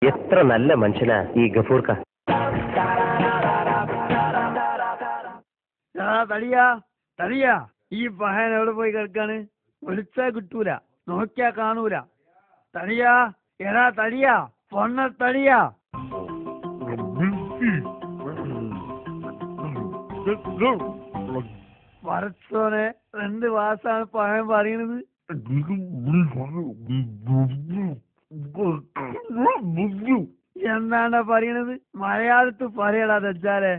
എത്ര നല്ല മനുഷ്യനാ ഈ ഗഫൂർക്ക. തടിയാ തടിയാ, ഈ പഹയൻ എവിടെ പോയി കിടക്കാണ്? വിളിച്ചാ കിട്ടൂല, നോക്കിയാ കാണൂല. തടിയാ, എടാ തടിയാ, പൊണ്ണ തടിയാ. വരച്ചോനെ, 2 മാസാണ് പഹയൻ പറയണത്. എന്താണ്ടാ പറയണത്? മലയാളത്ത് പറയടാ തെച്ചാലേ.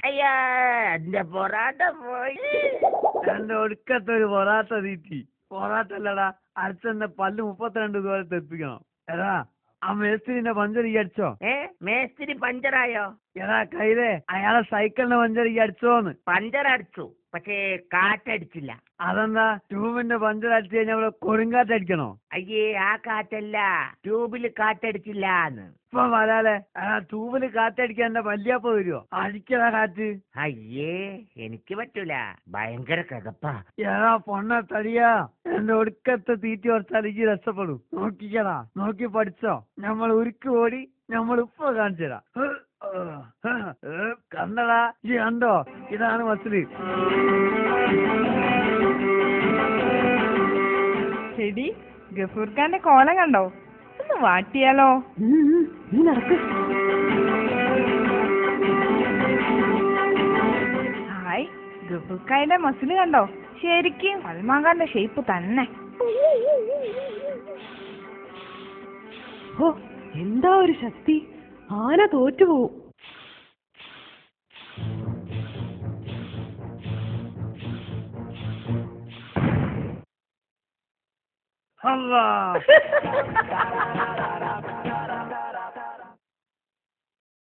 അയ്യാ, എന്റെ പൊറാട്ട പോയി. എന്റെ ഒടുക്കത്തൊരു പൊറാട്ട തീറ്റി. പൊറാട്ടല്ലടാ, അച്ഛന്റെ പല്ല് 32 ദൂരത്ത് എത്തിക്കണം. എടാ, ആ മേസ്തിരിന്റെ പഞ്ചർ ഈ അടിച്ചോ? മേസ്തിരി പഞ്ചറായോ? എടാ കൈതേ, അയാളെ സൈക്കിളിന്റെ പഞ്ചർ ഈ അടിച്ചോന്ന്. പഞ്ചർ അടിച്ചു, പക്ഷേ കാറ്റടിച്ചില്ല. അതെന്താ? ട്യൂബിന്റെ പഞ്ചർ അടിച്ചു കഴിഞ്ഞാൽ അവിടെ കൊടുങ്കാറ്റടിക്കണോ? അയ്യേ, ആ കാറ്റല്ല, ട്യൂബില് കാറ്റടിച്ചില്ലാന്ന്. ഇപ്പൊ വരാലെ, ട്യൂബില് കാറ്റടിക്കാൻ എന്റെ വല്യാപ്പ വരുവോ? അടിക്കടാ കാറ്റ്. അയ്യേ, എനിക്ക് പറ്റൂല, ഭയങ്കര കിതപ്പാ. എടാ പൊണ്ണ തടിയാ, എന്റെ ഒടുക്കത്തെ തീറ്റി കുറച്ചാൽ ഈ രക്ഷപ്പെടും. നോക്കിക്കടാ, നോക്കി പഠിച്ചോ. നമ്മൾ ഉരുക്ക് ഓടി, നമ്മൾ ഉപ്പ കാണിച്ചതാ. കണ്ടടാ, ഈ കണ്ടോ? ഇതാണ് മസില്. ചെടി ഗഫൂർഖാന്റെ കോലം കണ്ടോ? ഒന്ന് വാട്ടിയാലോ? നീ നടക്ക്. ഹായ്, ഗഫൂർഖാന്റെ മസില് കണ്ടോ? ശരിക്കും സൽമാൻഖാന്റെ ഷേപ്പ് തന്നെ. ഓ, എന്താ ഒരു ശക്തി! ആന തോറ്റുപോവും. അല്ലാ